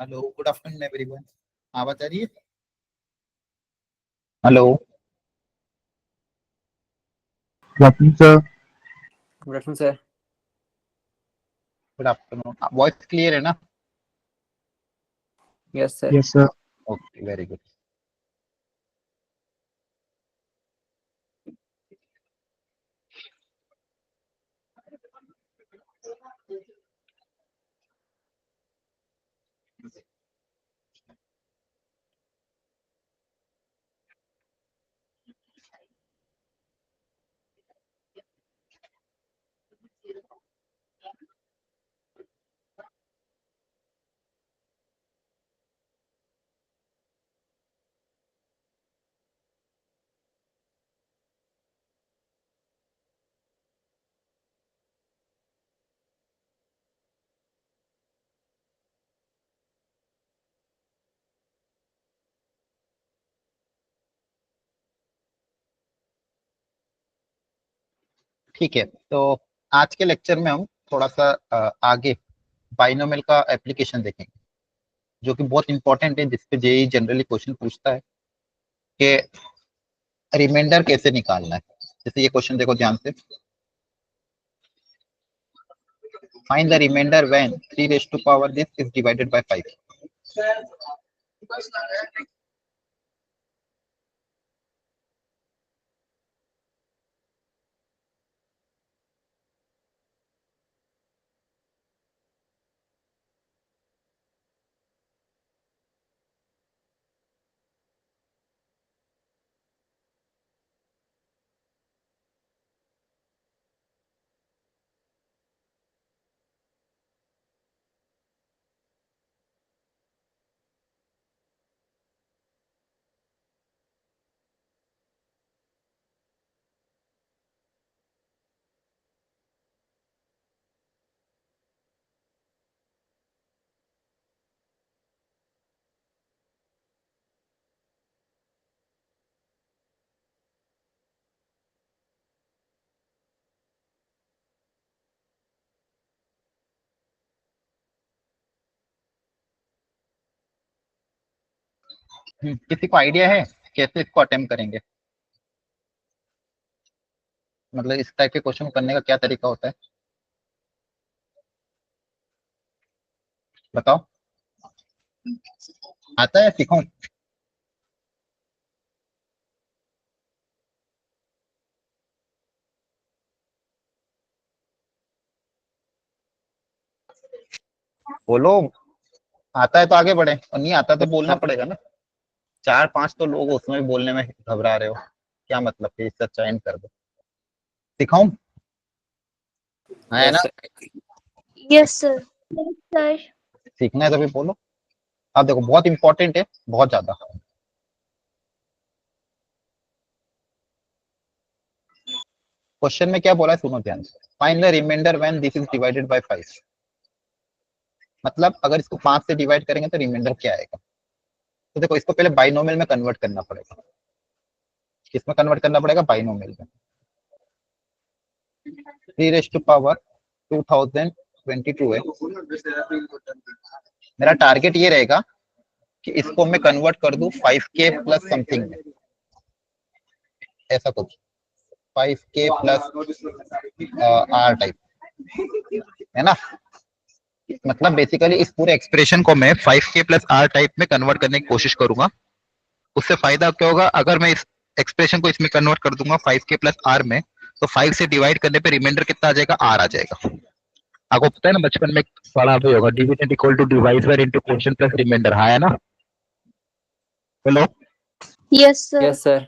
Hello, good afternoon everyone. आवाज आ रही है? Hello. Good afternoon sir. Good afternoon sir. Good afternoon. Voice clear है ना? Yes sir. Yes sir. Okay, very good. ठीक है, तो आज के लेक्चर में हम थोड़ा सा आगे बाइनोमियल का एप्लीकेशन देखेंगे, जो कि बहुत इंपॉर्टेंट है, जिसपे जेई जनरली क्वेश्चन पूछता है कि रिमाइंडर कैसे निकालना है। जैसे ये क्वेश्चन देखो ध्यान से। Find the remainder when 3 raised to power this is divided by 5। किसी को आइडिया है कैसे इसको अटेम्प्ट करेंगे? मतलब इस टाइप के क्वेश्चन करने का क्या तरीका होता है, बताओ। आता है, सिखाऊं? बोलो। आता है तो आगे बढ़े, और नहीं आता तो बोलना पड़ेगा ना। 4-5 तो लोग उसमें भी बोलने में घबरा रहे हो, क्या मतलब है? इसका चयन कर दो। सिखाऊं? है ना? Yes sir. सर सीखना है तो भी बोलो। अब देखो, बहुत इंपॉर्टेंट है, बहुत ज्यादा। क्वेश्चन में क्या बोला है सुनो ध्यान से। Find the remainder when this is divided by 5। मतलब अगर इसको 5 से डिवाइड करेंगे तो रिमाइंडर क्या आएगा। तो देखो, इसको पहले बाइनोमियल में कन्वर्ट करना पड़ेगा। किसमें कन्वर्ट करना पड़ेगा? बाइनोमियल में। 3 raised to power 2022 है। मेरा टारगेट ये रहेगा कि इसको मैं कन्वर्ट कर दूं 5k प्लस समथिंग में, ऐसा कुछ 5k प्लस आर टाइप, है ना? मतलब बेसिकली इस पूरे एक्सप्रेशन को मैं 5k प्लस आर टाइप में कन्वर्ट करने की कोशिश करूंगा। उससे फायदा क्या होगा? अगर मैं इस एक्सप्रेशन को इसमें कन्वर्ट कर दूंगा 5k प्लस आर में, तो 5 से डिवाइड करने पे रिमाइंडर कितना आ जाएगा? आर आ जाएगा। आपको पता है ना, बचपन में पढ़ा भी होगा, division equal to divide into quotient plus remainder. हाँ है ना? Hello. Yes sir. Yes sir.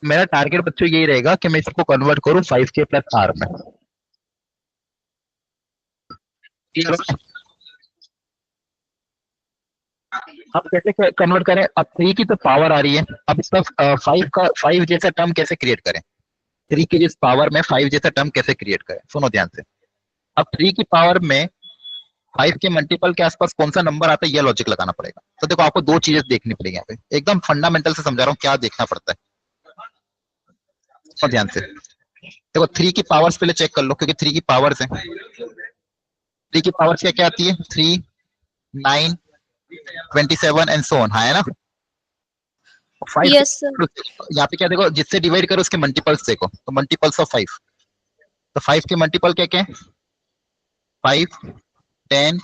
मेरा टारगेट बच्चों यही रहेगा कि मैं इसको कन्वर्ट करूं 5k प्लस आर में। अब कैसे कन्वर्ट करें? अब 3 की तो पावर आ रही है, अब इसका 5 जैसा टर्म कैसे क्रिएट करें? 3 की जिस पावर में 5 जैसा टर्म कैसे क्रिएट करें, सुनो ध्यान से। अब 3 की पावर में 5 के मल्टीपल के आसपास कौन सा नंबर आता है, यह लॉजिक लगाना पड़ेगा। तो देखो, आपको दो चीजें देखनी पड़ेगी यहाँ पे, एकदम फंडामेंटल से समझा रहा हूँ क्या देखना पड़ता है। और ध्यान से देखो, 3 की पावर्स पहले चेक कर लो, क्योंकि 3 की पावर्स है। 3 की पावर्स क्या क्या आती है? 3, 9, 27 एंड सो ऑन, है ना। 5 Yes, sir. यहाँ पे क्या देखो, जिससे डिवाइड करो उसके मल्टीपल्स देखो, तो मल्टीपल्स ऑफ 5, तो 5 के मल्टीपल क्या क्या है, 5, 10,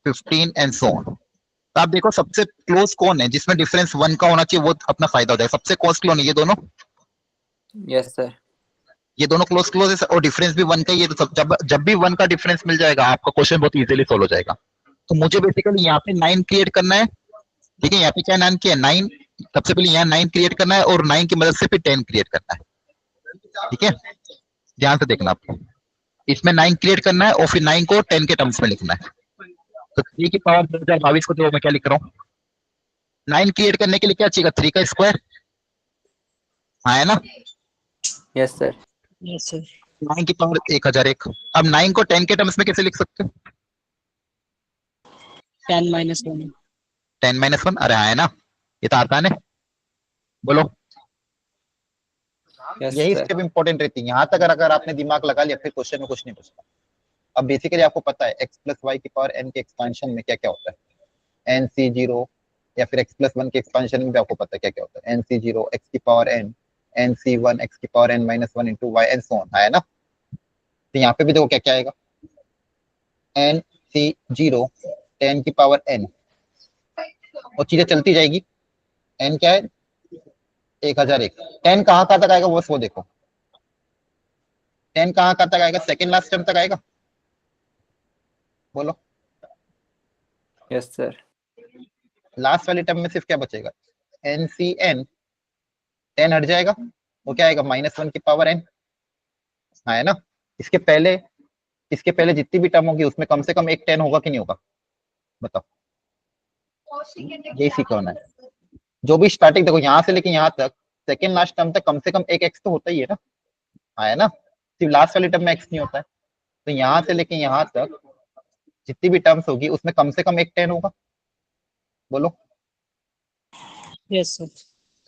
15 एंड सो ऑन। तो आप देखो सबसे क्लोज कौन है जिसमें डिफरेंस 1 का होना चाहिए, वो अपना फायदा हो जाएगा। सबसे क्लोज कौन है, ये दोनों, Yes, sir. ये दोनों क्लोज क्लोज है और डिफरेंस भी 1 का ही है। तो जब जब भी 1 का डिफरेंस मिल जाएगा आपका क्वेश्चन बहुत इजीली सोल्व हो जाएगा। तो मुझे बेसिकली यहाँ पे 9 क्रिएट करना है, ठीक है। यहाँ पे क्या 9 किया, 9, सबसे पहले यहाँ 9 क्रिएट करना है और 9 की मदद से फिर 10 क्रिएट करना है, ठीक है। ध्यान से देखना आपको, इसमें 9 क्रिएट करना है और फिर 9 को 10 के टर्म्स में लिखना है। तो 3 की पावर 2022 को तो मैं क्या लिख रहा हूँ, 9 क्रिएट करने के लिए क्या चाहिए, 3 का स्क्वायर, हाँ है ना। Yes, sir. 9 की पावर 1001। अब 9 को 10 के टर्म्स में कैसे लिख सकते हो, 10 minus 1. 10 माइनस 1, अरे हाँ है ना, ये तो आसान है। बोलो, Yes, यही sir. स्टेप इंपॉर्टेंट रहती है। यहाँ तक अगर आपने दिमाग लगा लिया फिर क्वेश्चन में कुछ नहीं पूछता। अब बेसिकली आपको पता है x प्लस वाई की पावर n के एक्सपेंशन में क्या क्या होता है, n c 0, या फिर x प्लस 1 के एक्सपेंशन में भी आपको पता है क्या क्या होता है, n c 0 x की power n, n c 1 x की power n minus 1 into Y and so on, है ना। तो यहाँ पे भी देखो क्या क्या आएगा, n c 0 10 की पावर n, और चीजें चलती जाएगी। n क्या है, 1001। 10 कहाँ तक आएगा बस वो देखो, 10 कहाँ तक आएगा, सेकंड लास्ट टर्म तक आएगा, बोलो। Yes, sir. लास्ट वाले टर्म में सिर्फ क्या बचेगा, एन सी एन, 10 हट जाएगा, वो क्या आएगा, माइनस 1 की पावर n, है ना। इसके पहले इसके पहले जितनी भी टर्म होगी उसमें कम से कम एक 10 होगा कि नहीं होगा, बताओ। यही सीखना है, जो भी स्टार्टिंग देखो यहाँ से लेके यहाँ तक, सेकंड लास्ट टर्म तक कम से कम एक x तो होता ही है ना, है ना। सिर्फ लास्ट वाले टर्म में x नहीं होता है। तो यहाँ से लेके यहाँ तक जितनी भी टर्म्स होगी उसमें कम से कम एक 10 होगा, बोलो। Yes, sir.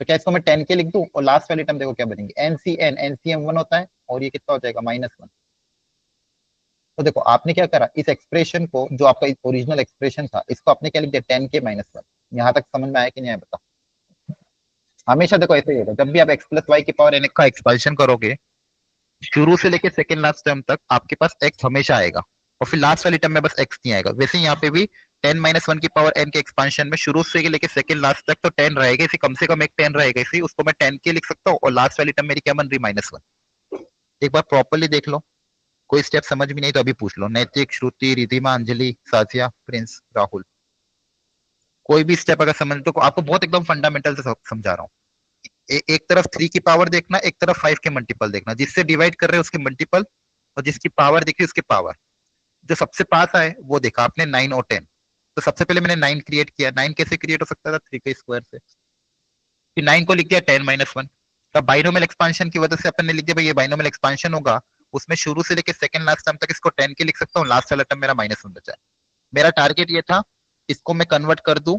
तो क्या इसको मैं 10 के लिख दूं, और लास्ट वाली टर्म देखो क्या बनेगी, एनसीएन, एनसीएम 1 होता है, और ये कितना हो जाएगा, -1। तो देखो आपने क्या करा, इस एक्सप्रेशन को, जो आपका ओरिजिनल एक्सप्रेशन था, इसको आपने क्या लिख दिया, 10 के -1। यहाँ तक समझ में आया कि नहीं आया, बताओ। हमेशा देखो ऐसे ही होगा, जब भी आप x प्लस वाई की पावर n का एक्सपांशन करोगे, शुरू से लेके सेकंड लास्ट टर्म तक आपके पास x हमेशा आएगा, और फिर लास्ट वाली टर्म में बस x नहीं आएगा। वैसे यहाँ पे भी 10 माइनस 1 की पावर n के एक्सपांशन में शुरू से लेके सेकंड लास्ट तक तो 10 रहेगा, इसी कम से कम एक 10 रहेगा, इसी उसको मैं 10 के लिख सकता हूँ, और लास्ट वाली टर्म मेरी क्या बन रही, -1। एक बार प्रॉपरली देख लो, कोई स्टेप समझ में नहीं तो अभी पूछ लो। नैतिक, श्रुति, रिधिमा, अंजलि, साजिया, प्रिंस, राहुल, कोई भी स्टेप अगर समझ तो आपको बहुत एकदम फंडामेंटल से समझा रहा हूँ। एक तरफ 3 की पावर देखना, एक तरफ 5 के मल्टीपल देखना, जिससे डिवाइड कर रहे हैं उसके मल्टीपल, और जिसकी पावर देखी उसके पावर। जो सबसे पास आए वो देखा आपने, 9 और 10। तो सबसे पहले मैंने 9 क्रिएट किया। 9 कैसे क्रिएट हो सकता था, 3 के स्क्वायर से। फिर 9 को लिख दिया 10 माइनस 1। तब बाइनोमियल एक्सपांशन की वजह से अपन ने लिख दिया भाई ये बाइनोमियल एक्सपांशन होगा, उसमें शुरू से लेकर सेकंड लास्ट टर्म तक इसको 10 के लिख सकता हूँ, लास्ट वाला टर्म मेरा -1 बचा है। मेरा टारगेट ये था, इसको मैं कन्वर्ट कर दूं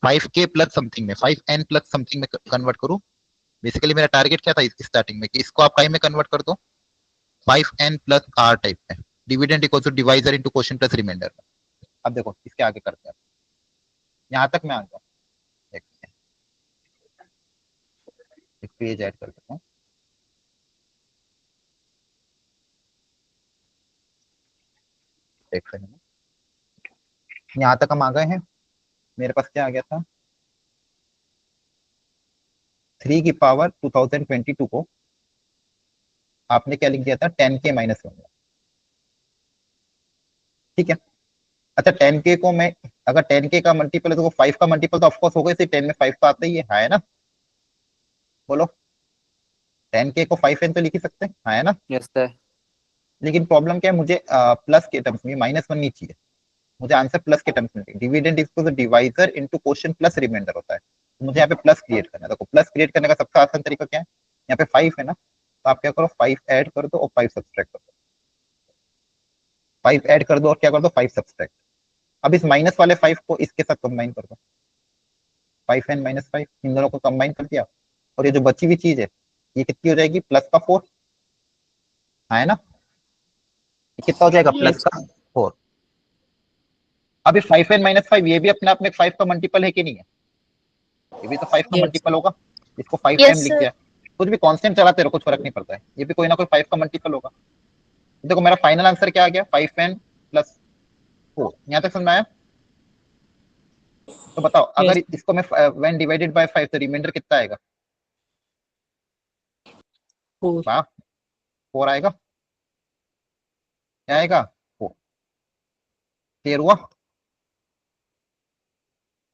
5k प्लस समथिंग में, 5n प्लस समथिंग में कन्वर्ट करूं। बेसिकली मेरा टारगेट क्या था स्टार्टिंग में, कि इसको आप टाइम में कन्वर्ट कर दो 5n प्लस r टाइप में, dividend equal to divisor into quotient plus remainder. अब देखो इसके आगे करते हैं, यहाँ तक मैं आ गया। एक पेज ऐड कर देता हूँ, एक सेकंड। यहाँ तक हम आ गए हैं। मेरे पास क्या आ गया था, 3 की पावर 2022 को आपने क्या लिख दिया था, 10k-1। ठीक है। अच्छा 10k को मैं, अगर 10k का मल्टीपल है तो 5 का मल्टीपल तो ऑफकोर्स होगा, इसी 10 में 5 तो आता ही है ना। बोलो, 10k को 5n तो लिख ही सकते हैं, है ना। Yes, sir. लेकिन प्रॉब्लम क्या है, मुझे प्लस के टर्म्स में, -1 नहीं चाहिए, मुझे आंसर प्लस के टर्म्स में चाहिए। Dividend equal to divisor into quotient plus remainder होता है, तो मुझे यहाँ पे प्लस क्रिएट करना है। देखो प्लस क्रिएट करने का सबसे आसान तरीका क्या है, यहाँ पे 5 है ना, तो आप क्या करो, 5 ऐड कर दो और 5 सब्सट्रैक्ट कर दो। 5 ऐड कर दो और क्या कर दो, 5 सब्सट्रैक्ट। अब इस माइनस वाले 5 को इसके साथ कंबाइन कर दो, 5n-5, इन दोनों को कंबाइन कर दिया, और ये जो बची हुई चीज है ये कितनी हो जाएगी, प्लस का 4, है ना। ये कितना हो जाएगा, प्लस का 4। अभी 5n-5 ये भी अपने आप में 5 का मल्टीपल है कि नहीं है? ये भी तो 5 का Yes. मल्टीपल होगा, इसको 5m Yes, लिख sir. दिया। कुछ भी कांस्टेंट चलाते रहो, कुछ फर्क नहीं पड़ता है, ये भी कोई ना कोई 5 का मल्टीपल होगा। देखो मेरा फाइनल आंसर क्या आ गया, 5n+4। यहाँ तक समझ में आया? तो बताओ अगर Yes. इसको मैं व्हेन डिवाइडेड बाय 5 तो रिमाइंडर कितना आएगा? 4. वाह, 4 आएगा। क्या आएगा? 4। क्लियर हुआ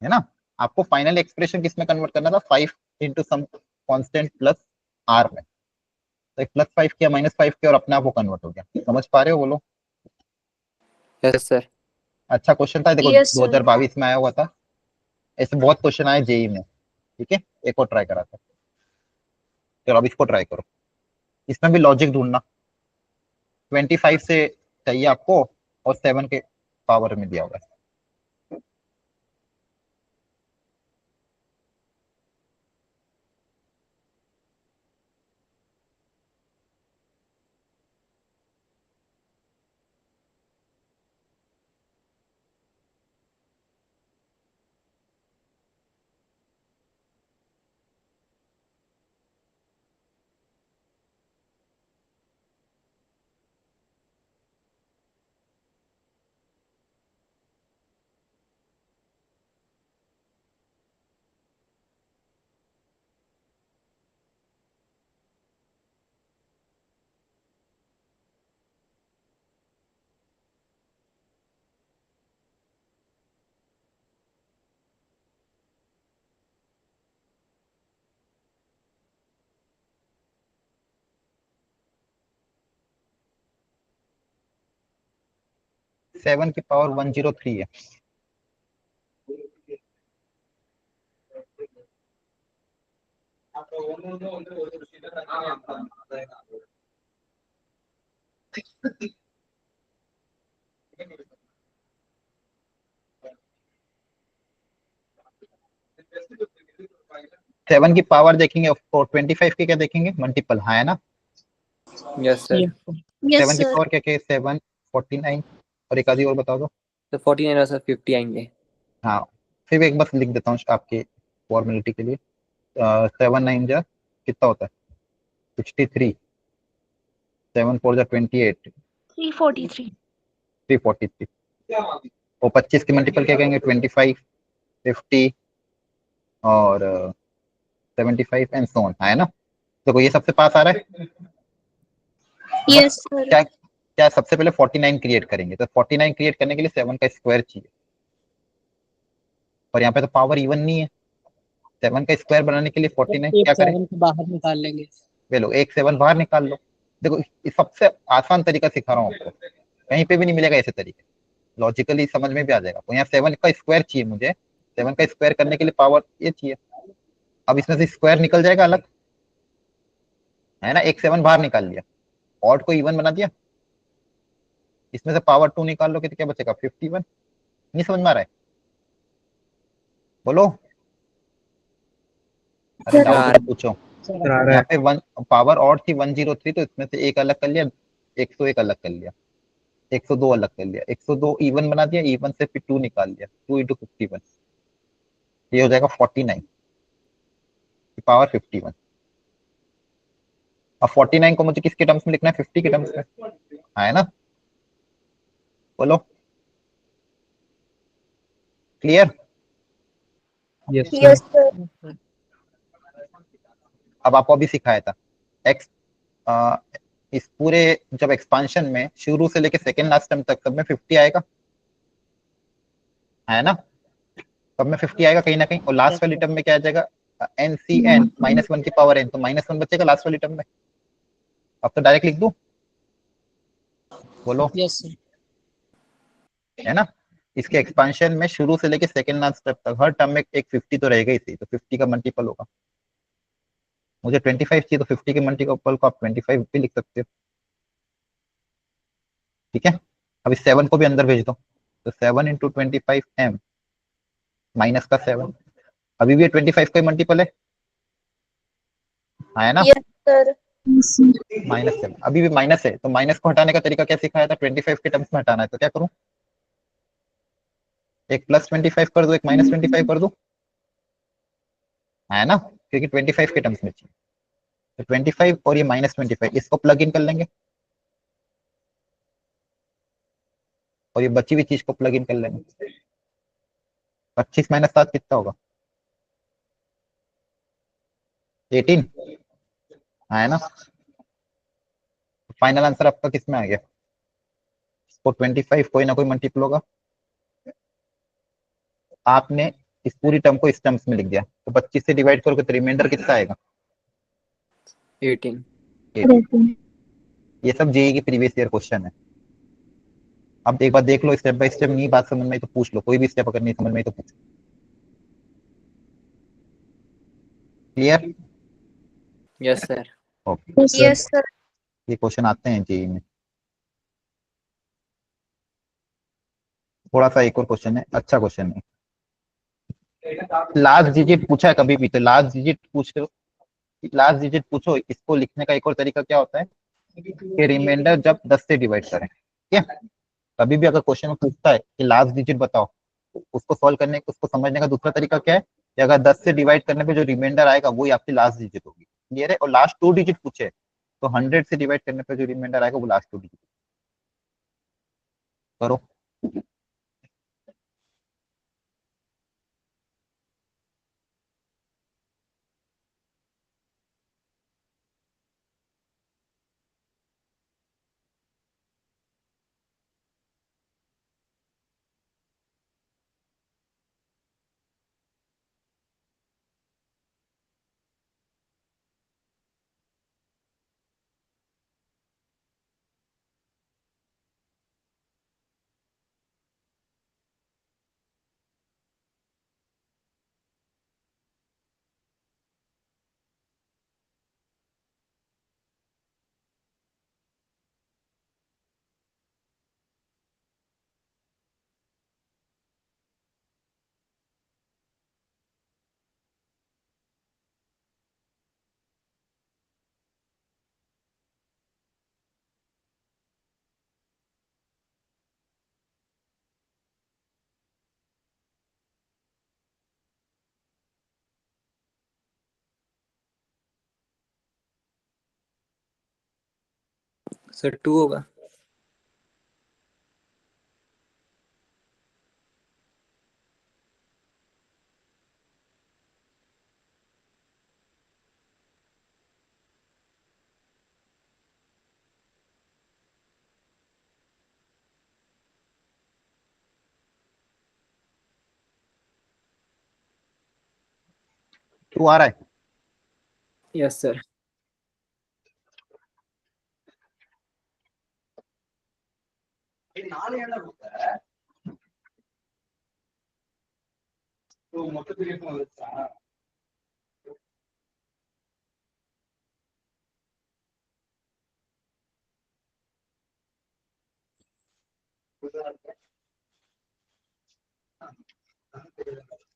है ना? आपको फाइनल एक्सप्रेशन किस में कन्वर्ट करना था, 5 into some constant plus R में। तो एक +5 किया, -5 किया और अपने आप वो कन्वर्ट हो गया। समझ पा रहे हो बोलो? Yes sir. अच्छा क्वेश्चन था, देखो Yes, sir. 2022 में आया हुआ था, ऐसे बहुत क्वेश्चन आए जेई में। ठीक है, एक और ट्राई कराता हूं। चलो अब इसको ट्राई करो, इसमें भी लॉजिक ढूंढना। 25 से चाहिए आपको और 7 के पावर में दिया हुआ है। 7 की पावर 103 है। सेवन की पावर देखेंगे और 25 की क्या देखेंगे, मल्टीपल। हाँ है ना? Yes sir. Yes. Sir. Yes, 7 की sir. पावर क्या क्या है, 7, 49 और एक आधी और बता दो। तो 49 और सर 50 आएंगे। हाँ, फिर एक बस लिख देता हूँ आपके फॉर्मेलिटी के लिए। 7 9 जा कितना होता है, 63, 7 4 जा 28, 343. 343। और 25 की मल्टीपल क्या कहेंगे, 25, 50 और 75 एंड सो ऑन। है ना? देखो ये सबसे पास आ रहा है, बट Yes, sir. क्या क्या सबसे पहले 49 क्रिएट करेंगे, तो 49 क्रिएट करने के लिए 7 का स्क्वायर चाहिए, और यहाँ पे तो पावर इवन नहीं है। 7 का स्क्वायर बनाने के लिए 49 एक क्या करें, 7 को बाहर निकाल लेंगे. वे लो एक 7 बाहर निकाल लो। देखो इस सबसे आसान तरीका सिखा रहा हूँ आपको, कहीं पे भी नहीं मिलेगा ऐसे तरीके, लॉजिकली समझ में भी आ जाएगा। तो यहाँ 7 का स्क्वायर चाहिए मुझे, 7 का स्क्वायर करने के लिए पावर ये चाहिए। अब इसमें से स्क्वायर निकल जाएगा अलग, है ना? एक 7 बाहर निकाल लिया, ऑड को इवन बना दिया, इसमें से पावर 2 निकाल लो, तो क्या बचेगा, 51। नहीं समझ में आ रहा है? बोलो, अरे Sir. डाउट यार मत पूछो। Sir, आ रहा यहाँ है। पे वन पावर ऑड थी 103, तो इसमें से एक अलग कर लिया, 101 अलग कर लिया, 102 अलग कर लिया, 102 इवन बना दिया, इवन से फिर 2 निकाल लिया, 2 इंटू 51, ये हो जाएगा 49 की पावर 51। अब 49 को मुझे किसके टर्म्स में लिखना है, 50 के टर्म्स में। हाँ, है ना? बोलो, clear? Yes sir. Yes, sir. अब आपको अभी सिखाया था एक्स, इस पूरे जब एक्सपांशन में शुरू से लेके सेकेंड लास्ट टर्म तक सब में 50 आएगा, है ना? सब में 50 आएगा कहीं ना कहीं, और लास्ट Yes, वाली sir. टर्म में क्या आ जाएगा, NCN -1 की पावर n, तो -1 बचेगा लास्ट वाली टर्म में। अब तो डायरेक्ट लिख दूं, बोलो, Yes, sir. है ना? इसके एक्सपांशन में शुरू से लेके सेकेंड लास्ट स्टेप तक हर टर्म में एक 50 तो रहेगा ही सही, तो 50 का मल्टीपल होगा। मुझे 25 चाहिए, तो 50 के मल्टीपल को आप 25 भी लिख सकते हो। ठीक है, अब इस 7 को भी अंदर भेज दो, तो 7 इंटू 25m माइनस का 7, अभी भी 25 का मल्टीपल है ना? Yes, sir. -7 अभी भी माइनस है, तो माइनस को हटाने का तरीका क्या सिखाया था, 25 के टर्म्स में हटाना है, तो क्या करूं, एक +25 कर दो, एक -25 कर दो, है ना, क्योंकि 25 के टर्म्स में चाहिए। तो 25 और ये -25 इसको प्लग इन कर लेंगे, और ये बची हुई चीज को प्लग इन कर लेंगे। 25 - 7 कितना होगा? 18, है ना। फाइनल आंसर आपका किस में आ गया? इसको 25 कोई ना कोई मल्टीपल होगा, आपने इस पूरी टर्म को इस टर्म्स में लिख दिया, तो 25 से डिवाइड करोगे तो रिमाइंडर कितना आएगा? 18। 18। ये सब जेई की प्रीवियस ईयर क्वेश्चन है। अब एक बार देख लो स्टेप बाय स्टेप, नहीं बात समझ में आई तो पूछ लो, कोई भी स्टेप अगर नहीं समझ में आई तो पूछ। Clear? Yes sir. Okay, Yes, sir. ये क्वेश्चन आते हैं जेई में। थोड़ा सा एक और क्वेश्चन है, अच्छा क्वेश्चन है। लास्ट डिजिट पूछा है कभी भी तो लास्ट डिजिट पूछ लो, लास्ट डिजिट पूछो, इसको लिखने का एक और तरीका क्या होता है कि रिमाइंडर जब 10 से डिवाइड करें, ठीक है। कभी भी अगर क्वेश्चन में पूछता है कि लास्ट डिजिट बताओ, तो उसको सॉल्व करने, उसको समझने का दूसरा तरीका क्या है कि अगर 10 से डिवाइड करने पे जो रिमाइंडर आएगा वही आपकी लास्ट डिजिट होगी। क्लियर है? और लास्ट 2 डिजिट पूछे तो 100 से डिवाइड करने पे जो रिमाइंडर आएगा वो लास्ट 2 डिजिट। करो। सर 2 होगा। तू आ रहा है? Yes sir.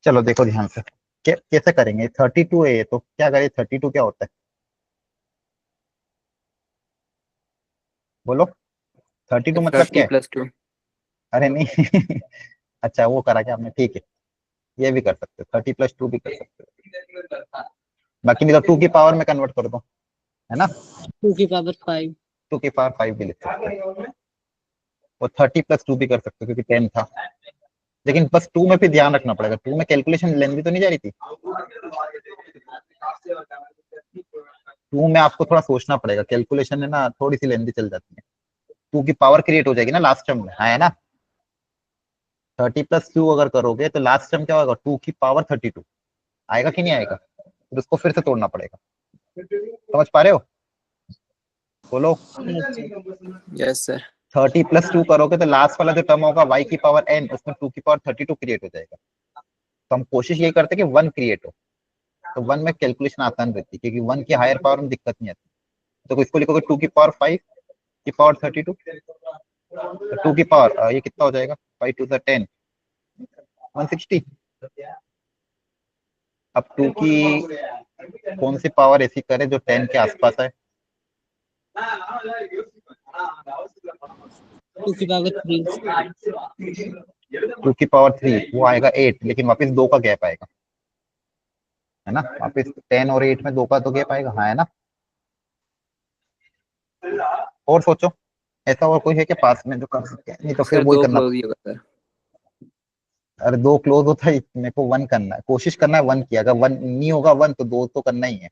चलो देखो ध्यान से, कैसे करेंगे? 32 है तो क्या करें? 32 क्या होता है बोलो? 32 मतलब क्या 30 है? + 2। अरे नहीं अच्छा वो करा क्या आपने? ठीक है, ये भी कर सकते हो, 30 + 2 भी कर सकते हो, बाकी नहीं तो 2 की पावर में कन्वर्ट कर दो, है ना। 2 की पावर 5। 2 की पावर 5 भी लिख सकते हो, वो 30 + 2 भी कर सकते हो क्योंकि 10 था। लेकिन बस 2 में भी ध्यान रखना पड़ेगा, 2 में कैलकुलेशन लेंदी तो नहीं जा रही थी। 2 में आपको थोड़ा सोचना पड़ेगा, कैलकुलेशन है ना थोड़ी सी लेंदी चल जाती है। 2 की पावर क्रिएट हो जाएगी ना लास्ट टर्म में, है ना। 30 + 2 अगर करोगे तो लास्ट टर्म क्या होगा? 2 की पावर 32 आएगा कि नहीं आएगा? फिर उसको फिर से तोड़ना पड़ेगा। समझ पा रहे हो? बोलो। Yes sir. 30 + 2 करोगे तो लास्ट वाला जो टर्म होगा y की पावर n, उसमें 2 की पावर 32 क्रिएट हो जाएगा। तो हम कोशिश यही करते हैं कि 1 क्रिएट हो, तो 1 में कैलकुलेशन आसान रहती है क्योंकि 1 की हायर पावर में दिक्कत नहीं आती। तो इसको लिखोगे 2 की पावर 5 की पावर 32, 2 की पावर ये कितना हो जाएगा? 5 × 2 = 10, 160। अब 2 की कौन सी पावर ऐसी करे जो 10 के आसपास है? 2 की पावर 3। 2 की पावर 3 वो आएगा 8, लेकिन वापस 2 का गैप आएगा, है ना। वापस 10 और 8 में 2 का तो गैप आएगा, हाँ है ना। और सोचो, ऐसा और कोई है कि पास में जो कर सकते हैं, नहीं तो फिर सर वही दो करना। क्लोज ही होगा सर। अरे 2 क्लोज होता है, मेरे को 1 करना है, कोशिश करना है 1 की, अगर 1 नहीं होगा 1 तो 2 तो करना ही है।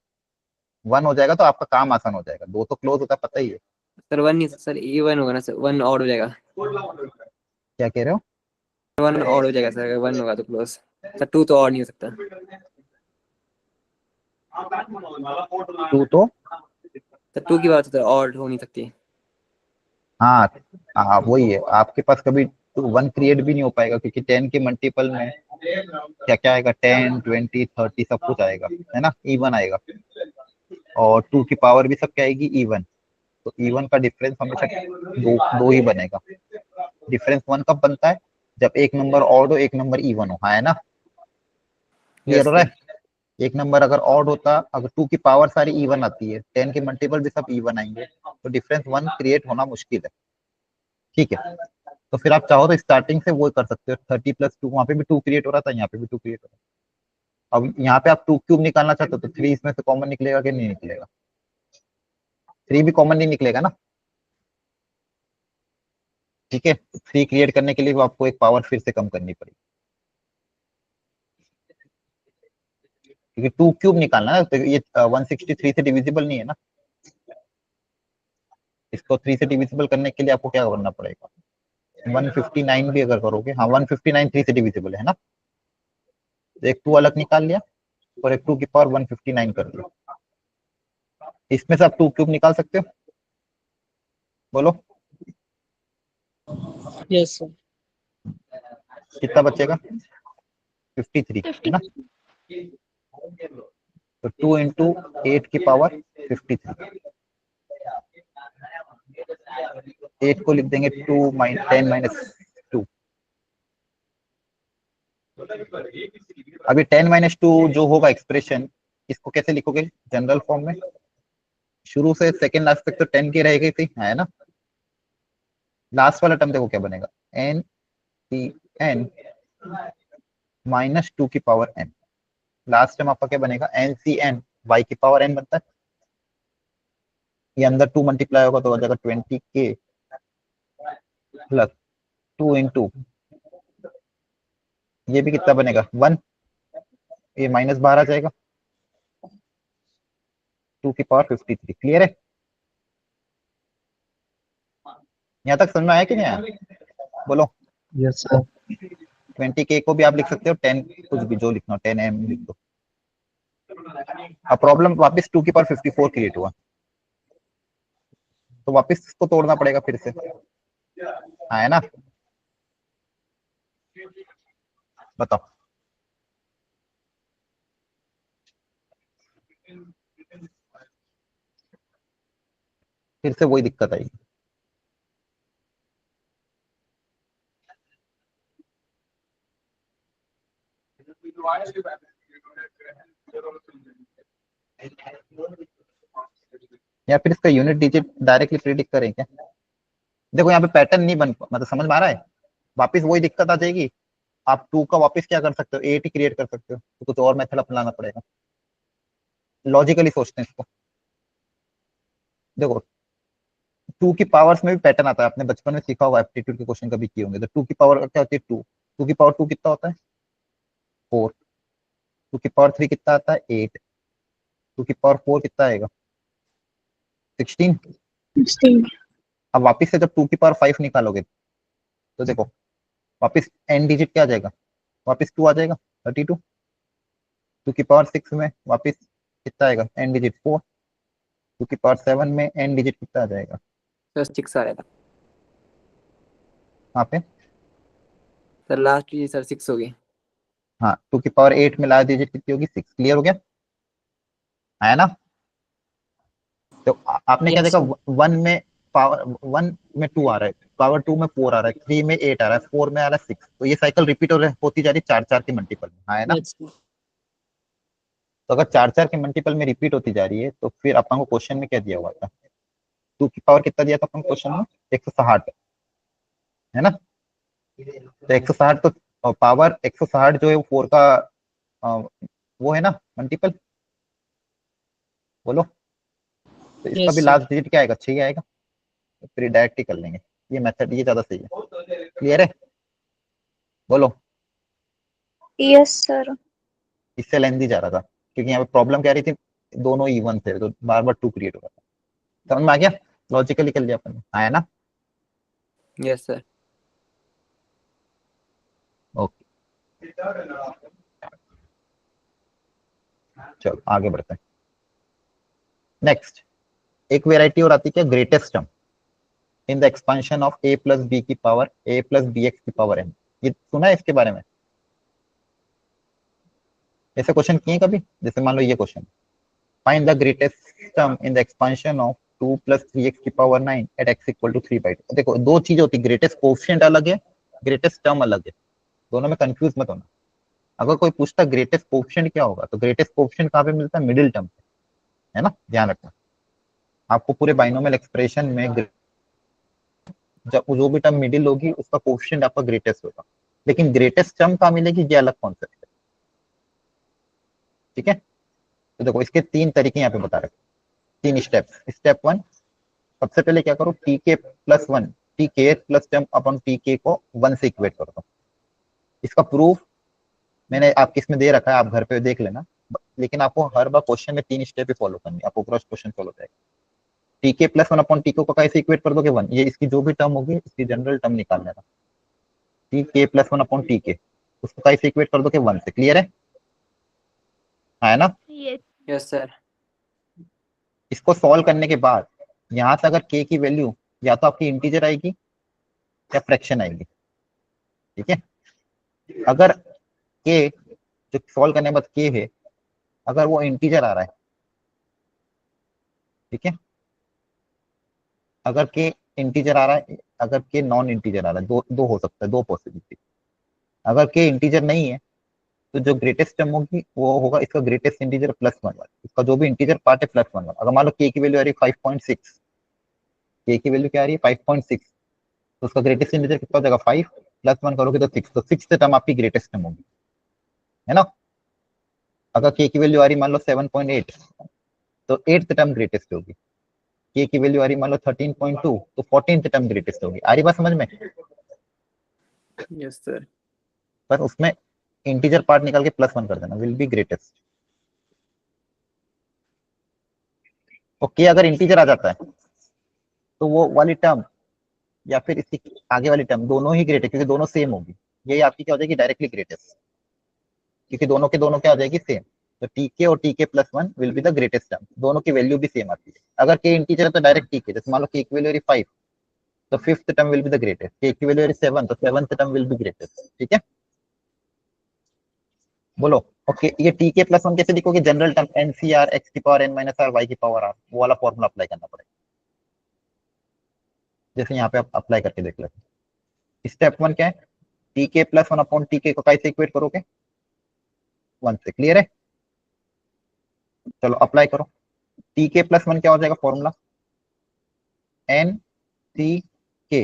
1 हो जाएगा तो आपका काम आसान हो जाएगा, 2 तो क्लोज होता है पता ही है। सर 1 नहीं सर, ये 1 होगा ना सर, 1 और हो जाएगा। क्या कह रहे हो? 1 और हो जाएगा सर, अगर 1 होगा तो क्लोज। सर 2 तो और नहीं हो सकता। 2 तो सर 2 की बात सर और हो नहीं सकती। हाँ हाँ वही है, आपके पास कभी 1 क्रिएट भी नहीं हो पाएगा, क्योंकि 10 के मल्टीपल में क्या क्या आएगा, 10 20 30 सब कुछ आएगा, है ना, इवन आएगा। और 2 की पावर भी सब क्या आएगी, इवन। तो इवन का डिफरेंस हमेशा दो दो ही बनेगा। डिफरेंस 1 कब बनता है, जब एक नंबर ऑड हो एक नंबर इवन हो, हाँ है ना। क्लियर यस हो रहा सर। है? एक नंबर अगर ऑड होता, अगर 2 की पावर सारी इवन आती है, 10 के मल्टीपल भी सब इवन आएंगे, तो डिफरेंस 1 क्रिएट होना मुश्किल है। ठीक है, तो फिर आप चाहो तो स्टार्टिंग से वो कर सकते हो, 30 + 2, वहां पे भी 2 क्रिएट हो रहा था, यहाँ पे भी 2 क्रिएट हो रहा है। अब यहाँ पे आप 2 क्यूब निकालना चाहते हो तो 3 इसमें से कॉमन निकलेगा कि नहीं निकलेगा? 3 भी कॉमन नहीं निकलेगा ना। ठीक है, 3 क्रिएट करने के लिए आपको एक पावर फिर से कम करनी पड़ेगी, क्योंकि 2 क्यूब निकालना है, तो ये 163 से डिविजिबल नहीं है ना। इसको 3 से डिविजिबल करने के लिए आपको क्या करना पड़ेगा, 159 भी अगर करोगे, हाँ 159 3 से डिविजिबल है ना। तो एक 2 अलग निकाल लिया और एक 2 की पावर 159 कर दिया। इसमें से आप 2 क्यूब निकाल सकते हो, बोलो यस सर। कितना बचेगा, 53, है ना। 50. तो 2 इंटू 8 की पावर 53, 8 को लिख देंगे 10 माइनस 2। अभी 10 - 2 जो होगा एक्सप्रेशन, इसको कैसे लिखोगे जनरल फॉर्म में, शुरू से सेकंड लास्ट तक तो 10 की रह गई थी, है ना। लास्ट वाला टर्म देखो क्या बनेगा, n(n) - 2 की पावर n। लास्ट टर्म आपका क्या बनेगा, NCN(y की पावर n) बनता है। ये अंदर 2 मल्टीप्लाई होगा तो हो जाएगा 20k प्लस 2 इंटू, ये भी कितना बनेगा 1, ये -12 आ जाएगा, 2 की पावर 53। क्लियर है? यहाँ तक समझ में आया कि नहीं आया, बोलो। Yes, sir. 20k को भी आप लिख सकते हो 10, कुछ भी जो लिखना हो 10m लिख दो। अब प्रॉब्लम वापस 2 की पावर 54 क्रिएट हुआ, तो वापस इसको तोड़ना पड़ेगा फिर से, हाँ है ना। बताओ, फिर से वही दिक्कत आएगी। या फिर इसका यूनिट डिजिट डायरेक्टली प्रिडिक्ट करें क्या? देखो यहाँ पे पैटर्न नहीं बन, मतलब समझ में आ रहा है, वापस वही दिक्कत आ जाएगी। आप 2 का वापस क्या कर सकते हो, 8 ही क्रिएट कर सकते हो, तो कुछ और मेथड अपनाना पड़ेगा। लॉजिकली सोचते हैं इसको, देखो 2 की पावर्स में भी पैटर्न आता है, आपने बचपन में सीखा होगा, एप्टीट्यूड के क्वेश्चन कभी किए होंगे, तो 2 की पावर क्या होती है 2, 2 की पावर 2 कितना होता है 4, 2 की पावर 3 कितना आता है 8, 2 की पावर 4 कितना आएगा 16। 16. अब वापस से जब 2 की पावर 5 निकालोगे तो देखो वापस एन डिजिट क्या आ जाएगा, वापस 2 आ जाएगा 32। 2 की पावर 6 में वापस कितना आएगा एन डिजिट 4, 2 की पावर 7 में एन डिजिट कितना आ जाएगा सर 6 आ रहा था वहाँ पे, सर, लास्ट की सर 6 होगी। हाँ 2 की पावर 8 में लास्ट डिजिट कितनी होगी 6। क्लियर हो गया, है ना। तो आपने क्या यस देखा, सर। 1 में पावर 1 में 2 आ रहा है, पावर 2 में 4 आ रहा है, 3 में 8 आ रहा है, 4 में आ रहा है 6, तो ये साइकिल रिपीट होती जा रही है 4 4 के मल्टीपल में, हाँ है ना। Yes sir. तो अगर 4 4 के मल्टीपल में रिपीट होती जा रही है, तो फिर अपन को क्वेश्चन में क्या दिया हुआ था, 2 की पावर कितना दिया था अपन क्वेश्चन में 160, है ना। तो 160 तो पावर 160 जो है वो 4 का वो है ना मल्टीपल, बोलो। तो इसका यस भी सर। लास्ट डिजिट क्या आएगा, 6 आएगा। तो फिर डायरेक्ट ही कर लेंगे, ये मेथड ये ज्यादा सही है। क्लियर है, बोलो। Yes, sir. इससे लेंदी जा रहा था क्योंकि यहाँ पे प्रॉब्लम क्या रही थी, दोनों इवन थे तो बार बार 2 क्रिएट हो रहा था। समझ में आ गया, लॉजिकली कर लिया अपन ने, आया ना। Yes sir. ओके, चलो आगे बढ़ते हैं। नेक्स्ट एक वेराइटी और आती है क्या, greatest term in the expansion of a plus B की power a plus B X की पावर n। ये सुना है इसके बारे में, ऐसे क्वेश्चन किए कभी? जैसे मान लो ये question, find the greatest term in the expansion of 2 plus 3x की power 9 at x equal to 3/2। देखो दो चीजें होती है, ग्रेटेस्ट कोएफिशिएंट अलग है, ग्रेटेस्ट टर्म अलग है, दोनों में कंफ्यूज मत होना। अगर कोई पूछता ग्रेटेस्ट कोएफिशिएंट क्या होगा, तो ग्रेटेस्ट कोएफिशिएंट कहाँ पे मिलता है, मिडिल टर्म है ना, ध्यान रखना। आपको पूरे बाइनोमियल एक्सप्रेशन में जब जो भी टर्म मिडिल होगी उसका कोएफिशिएंट आपका ग्रेटेस्ट होगा, लेकिन ग्रेटेस्ट टर्म कहाँ मिलेगी ये अलग कॉन्सेप्ट है। ठीक है, तो देखो इसके 3 तरीके यहाँ पे बता रखे, 3 स्टेप। स्टेप 1, सबसे पहले क्या करो, टी के प्लस 1, टी के प्लस टर्म अपन टी के को 1 से इक्वेट कर दो। इसका प्रूफ मैंने आपके इसमें दे रखा है, आप घर पे देख लेना, लेकिन आपको हर बार क्वेश्चन में 3 स्टेप ही फॉलो करनी है, आपको क्रॉस क्वेश्चन फॉलो करेगा। टी के प्लस 1 अपॉन टी को कैसे इक्वेट कर दोगे, 1, ये इसकी जो भी टर्म होगी इसकी जनरल टर्म निकाल लेना। टी के प्लस 1 अपॉन टी के, उसको कैसे इक्वेट कर दोगे, 1 से। क्लियर है ना। Yes. Yes sir. इसको सॉल्व करने के बाद यहाँ से अगर के की वैल्यू या तो आपकी इंटीजर आएगी या फ्रैक्शन आएगी। ठीक है, अगर के जो सॉल्व करने के बाद के है, अगर वो इंटीजर आ रहा है, ठीक है, अगर के इंटीजर आ रहा है, अगर के नॉन इंटीजर आ रहा है, दो दो हो सकता है, दो पॉसिबिलिटी। अगर के इंटीजर नहीं है तो जो ग्रेटेस्ट टर्म होगी वो होगा इसका ग्रेटेस्ट इंटीजर प्लस 1, इसका जो भी इंटीजर पार्ट है प्लस 1। अगर मान लो के की वैल्यू आ रही है 5.6, के की वैल्यू क्या आ रही है 5.6, तो उसका ग्रेटेस्ट इंटीजर कितना हो जाएगा, 5 प्लस 1 करोगे तो 6, तो 6 टर्म आपकी ग्रेटेस्ट टर्म होगी, है ना। अगर के की वैल्यू आ रही मान लो 7.8, तो 8th टर्म ग्रेटेस्ट होगी। के की वैल्यू आ रही मान लो 13.2, तो 14th टर्म ग्रेटेस्ट होगी। आ रही बात समझ में? Yes sir. पर उसमें इंटीजर पार्ट निकाल के प्लस 1 कर देना, विल बी ग्रेटेस्ट। ओके, अगर इंटीजर आ जाता है तो वो वाली टर्म या फिर इसकी आगे वाली टर्म दोनों ही ग्रेट है, क्योंकि दोनों सेम होगी। यही आपकी क्या हो जाएगी, डायरेक्टली ग्रेटेस्ट, क्योंकि दोनों के दोनों क्या हो जाएगी, सेम। तो टीके और टीके plus 1 will be the greatest term, दोनों की वैल्यू भी सेम आती है। अगर के इंटीजर है तो डायरेक्ट टीके, जैसे मान लो के की वैल्यू 5, तो 5th term will be the greatest. के की वैल्यू 7, तो 7th term will be greatest. ठीक है, बोलो। ओके, ये टीके प्लस 1 कैसे लिखोगे, जनरल टर्म एनसीआर एक्स की power N minus R Y की पावर आर, वो वाला फॉर्मूला अप्लाई करना पड़ेगा, जैसे यहाँ पे आप अप्लाई करके देख लेते। स्टेप 1 क्या है, टीके प्लस 1 अपॉन टीके को कैसे इक्वेट करोगे, 1 से। क्लियर है, चलो अप्लाई करो। टीके प्लस 1 क्या हो जाएगा फॉर्मूला, एन सी के,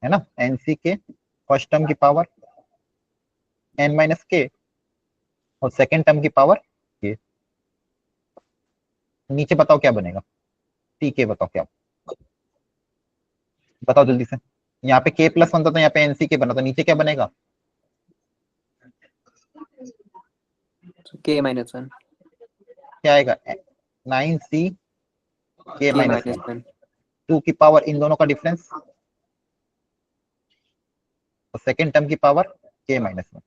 है ना, एन सी के फर्स्ट टर्म की पावर एन माइनस के और सेकेंड टर्म की पावर के। नीचे बताओ क्या बनेगा, टीके बताओ क्या, बताओ जल्दी से। यहाँ पे के प्लस 1 था तो यहाँ पे एनसी के बना, तो नीचे क्या बनेगा, के माइनस 1। क्या आएगा, 9c के के माइनस माइनस 1, 1। 2 की पावर इन दोनों का डिफरेंस और सेकेंड टर्म की पावर के माइनस 1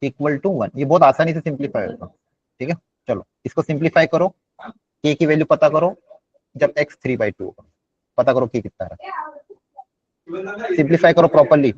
इक्वल टू 1। ये बहुत आसानी से सिंप्लीफाई होगा। ठीक है, चलो इसको सिंप्लीफाई करो, के की वैल्यू पता करो जब x 3/2 होगा, पता करो के कितना है, सिंप्लीफाई करो प्रॉपरली।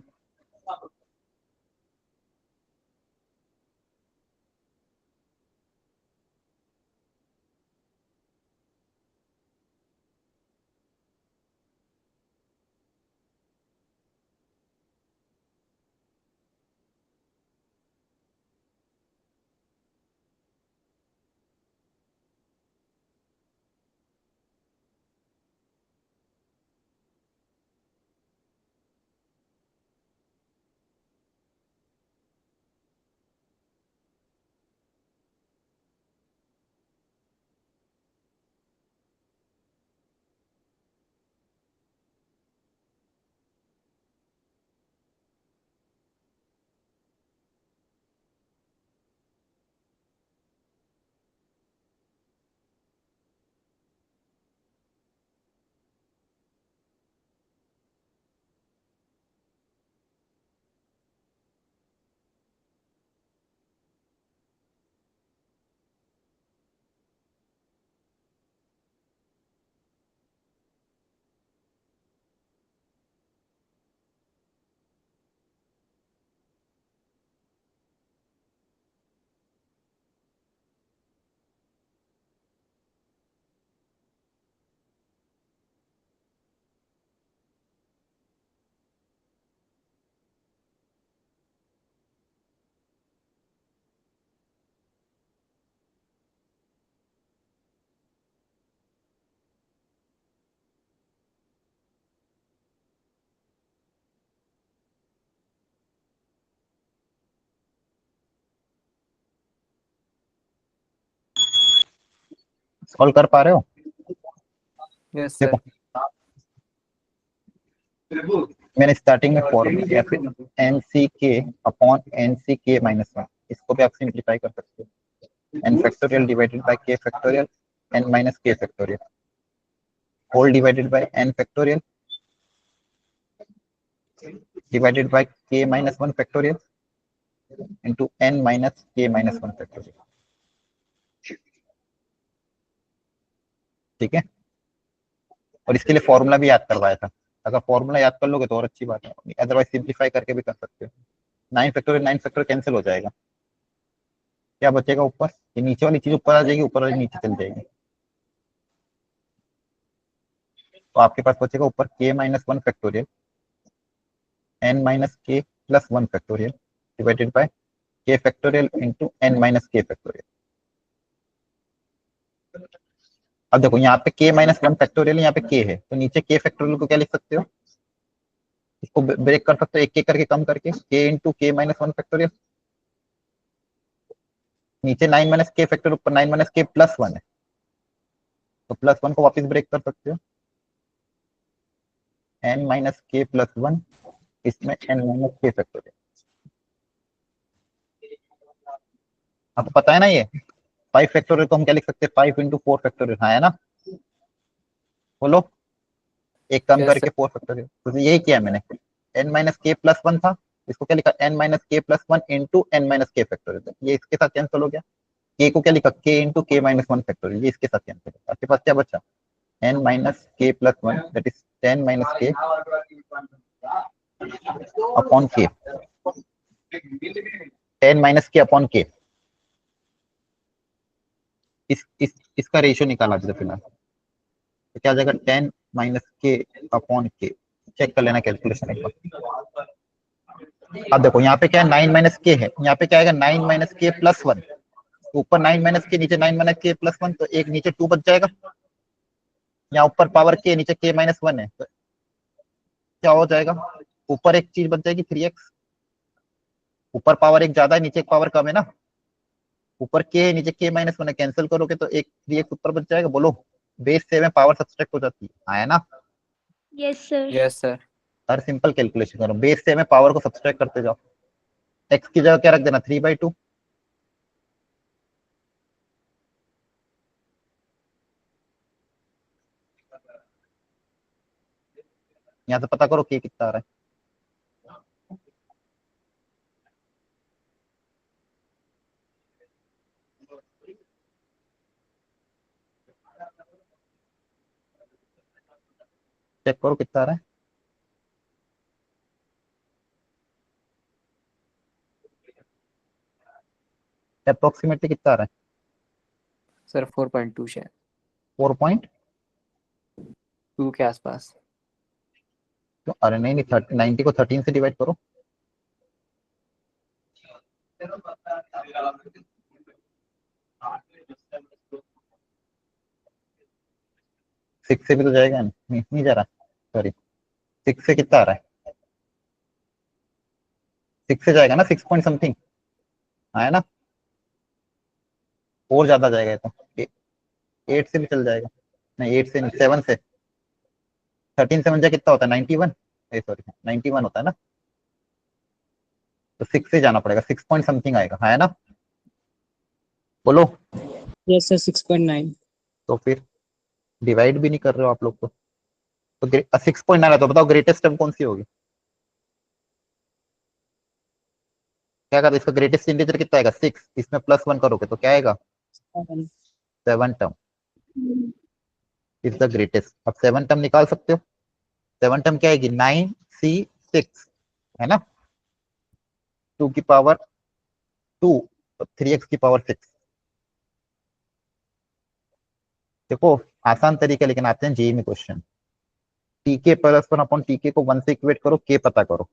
सॉल्व कर पा रहे हो? Yes sir. देखो मैंने स्टार्टिंग में फॉर्मूला या फिर एन सी के अपॉन एन सी के माइनस वन, इसको भी आप सिंप्लीफाई कर सकते हो। N factorial divided by K factorial N minus K factorial whole divided by N factorial divided by k minus 1 factorial into n minus k minus 1 factorial। ठीक है, और इसके लिए फॉर्मूला भी याद करवाया था। अगर फॉर्मूला याद कर लोगे तो और अच्छी बात है, अदरवाइज सिंप्लीफाई करके भी कर सकते हो। 9 फैक्टोरियल कैंसिल हो जाएगा, क्या बचेगा ऊपर? ये नीचे वाली चीज ऊपर आ जाएगी, ऊपर वाली नीचे चल जाएगी, तो आपके पास बचेगा ऊपर k minus 1 factorial n minus k plus 1 factorial divided bye k factorial into n minus k factorial. अब देखो यहाँ पे k माइनस 1 फैक्टोरियल, यहाँ पे k है, तो नीचे k फैक्टोरियल को क्या लिख सकते हो? इसको ब्रेक कर सकते हो एक एक करके, कम करके k इंटू के माइनस 1 फैक्टोरियल। नीचे 9 माइनस के फैक्टर, ऊपर 9 माइनस के प्लस 1 है, तो प्लस 1 को वापस ब्रेक कर सकते हो, n माइनस के प्लस 1, इसमें n माइनस के फैक्टोरियल। आपको पता है ना ये 5 फैक्टोरियल को हम क्या लिख सकते हैं? 5 इंटू 4 फैक्टोरियल, हाँ है ना? बोलो, एक कम यस करके सर। 4 फैक्टोरियल, तो यही किया मैंने। n माइनस के प्लस 1 था, इसको क्या लिखा? n माइनस के plus 1 into n minus K factorial, ये इसके साथ कैंसिल हो गया। k को क्या लिखा? k इंटू के माइनस 1 फैक्टोरियल, ये इसके साथ कैंसिल हो गया। आपके पास क्या बचा? n माइनस के प्लस 1 दैट इज 10 माइनस के अपॉन के, 10 माइनस के अपॉन के। इसका रेशियो निकाला दीजिए फिलहाल, तो क्या आ जाएगा? 10 माइनस के अपॉन के। चेक कर लेना कैलकुलेशन एक बार। अब देखो यहाँ पे क्या है? 9 माइनस के है, यहाँ पे क्या आएगा? 9 माइनस के प्लस 1, ऊपर 9 माइनस के, नीचे 9 माइनस के प्लस 1, तो एक नीचे 2 बच जाएगा। यहाँ ऊपर पावर के, नीचे के माइनस 1 है, तो क्या हो जाएगा? ऊपर एक चीज बच जाएगी 3x, ऊपर पावर एक ज्यादा है, नीचे एक पावर कम है ना। ऊपर के है, नीचे के माइनस 1 है, कैंसिल करोगे तो एक 3x ऊपर बच जाएगा। बोलो, बेस से में पावर सब्सट्रैक्ट हो जाती है ना? Yes sir. Yes sir. हर सिंपल कैलकुलेशन करो, बेस से में पावर को सब्सट्रैक्ट करते जाओ। x की जगह क्या रख देना? 3/2। यहाँ से पता करो k कितना आ रहा है। चेक करो कितना आ रहा है। अप्रोक्सीमेटली कितना आ रहा है? सर 4.2 शायद, 4 पॉइंट 2 के आसपास। क्यों? अरे नहीं नहीं, 90 को 13 से डिवाइड करो। सिक्स से भी तो जाएगा, नहीं नहीं जा रहा, सॉरी। 6 से कितना आ रहा है? 6 से जाएगा ना, 6 पॉइंट समथिंग है ना, और ज्यादा जाएगा ये तो। 8 से भी चल जाएगा, नहीं 8 से नहीं, 7 से। 13 से जाए कितना होता है? 91, सॉरी 91 होता है ना, तो 6 से जाना पड़ेगा, 6 पॉइंट समथिंग आएगा, है ना? बोलो। Yes sir 6.9। तो फिर डिवाइड भी नहीं कर रहे हो आप लोग तो 6.9 है, तो बताओ ग्रेटेस्ट टर्म कौन सी होगी? क्या कहते हैं इसका? ग्रेटेस्ट इंटीजर कितना आएगा? 6, इसमें प्लस 1 करोगे तो क्या आएगा? 7 टर्म इज द ग्रेटेस्ट। अब 7 टर्म निकाल सकते हो। 7 टर्म क्या आएगी? 9c6 है ना, 2 की पावर 2, तो 3x की पावर 6। देखो आसान तरीका, लेकिन आते हैं जेई में क्वेश्चन। टीके प्लस 1 अपॉन टीके को 1 से इक्वेट करो, के पता करो।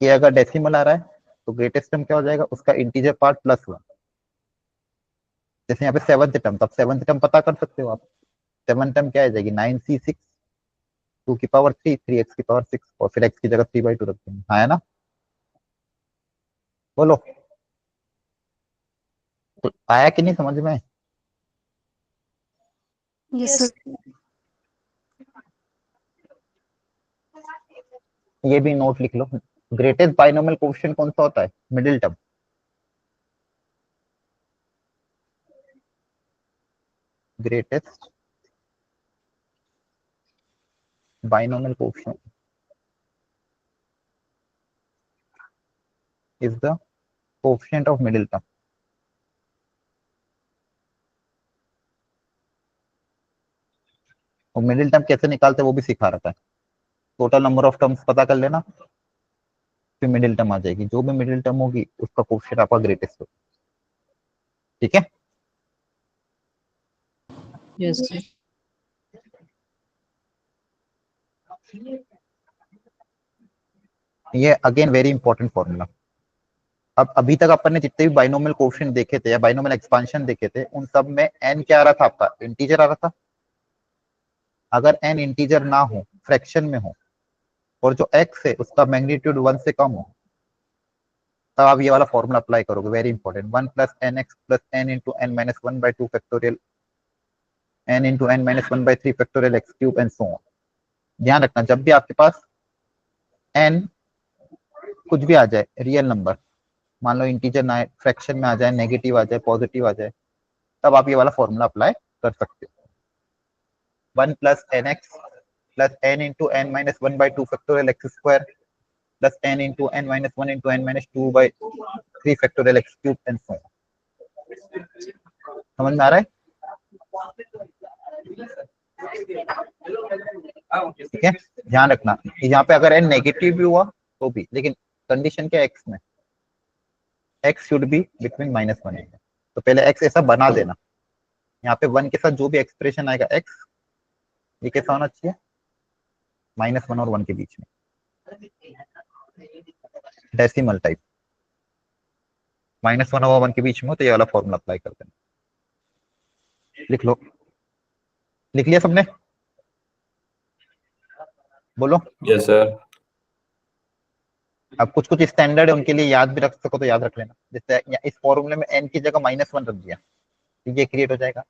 के अगर डेसिमल आ रहा है तो ग्रेटेस्ट टर्म क्या हो जाएगा? उसका इंटीजर पार्ट प्लस 1। जैसे यहाँ पे 7th टर्म, तब 7th टर्म पता कर सकते हो आप। 7 टर्म क्या आ जाएगी? 9c6, 2 की पावर 3, 3x की पावर 6, और फिर x की जगह 3/2 रख देंगे, हाँ है ना? बोलो, तो आया कि नहीं समझ में? Yes, sir. ये भी नोट लिख लो, ग्रेटेस्ट बाइनोमियल कोएफिशिएंट कौन सा होता है? Middle term. Greatest binomial coefficient is the coefficient of middle term. और मिडिल टर्म कैसे निकालते हैं वो भी सिखा रखा है। टोटल नंबर ऑफ टर्म्स पता कर लेना, फिर मिडिल टर्म आ जाएगी, जो भी मिडिल टर्म होगी उसका कोएफिशिएंट आपका ग्रेटेस्ट होगा। ठीक है, Yes, sir. ये अगेन वेरी इंपॉर्टेंट फॉर्मूला। अब अभी तक अपन ने जितने भी बाइनोमियल कोएफिशिएंट देखे थे या बाइनोमियल एक्सपांशन देखे थे, उन सब में n क्या आ रहा था? आपका इंटीजर आ रहा था। अगर n इंटीजर ना हो, फ्रैक्शन में हो, और जो x है उसका मैग्नीट्यूड 1 से कम हो, तब आप ये वाला फॉर्मूला अप्लाई करोगे। Very important, 1 plus N X plus N into N minus 1/2 factorial n into N minus 1/3 factorial X cube and so on. ध्यान रखना, जब भी आपके पास n कुछ भी आ जाए, रियल नंबर, मान लो इंटीजर ना, फ्रैक्शन में आ जाए, नेगेटिव आ जाए, पॉजिटिव आ जाए, तब आप ये वाला फॉर्मूला अप्लाई कर सकते हो। 1 plus N X plus N into N minus 1/2 factorial X square plus N into N minus 1 into N minus 2/3 factorial X cube and so on. समझ में आ रहा है? ठीक है, ध्यान रखना यहाँ पे अगर n नेगेटिव भी हुआ तो भी, लेकिन कंडीशन क्या है x में? x should be between -1 and, तो पहले x ऐसा बना देना। यहाँ पे 1 के साथ जो भी एक्सप्रेशन आएगा x, ये कैसा होना चाहिए? -1 और 1 के बीच में, डेसिमल टाइप। -1 और 1 के बीच में हो तो ये वाला फॉर्मूला अप्लाई कर देना। लिख लो, लिख लिया सबने? बोलो। Yes sir. अब कुछ कुछ स्टैंडर्ड है, उनके लिए याद भी रख सको तो याद रख लेना। जैसे इस फॉर्मूले में n की जगह -1 रख दिया तो ये क्रिएट हो जाएगा,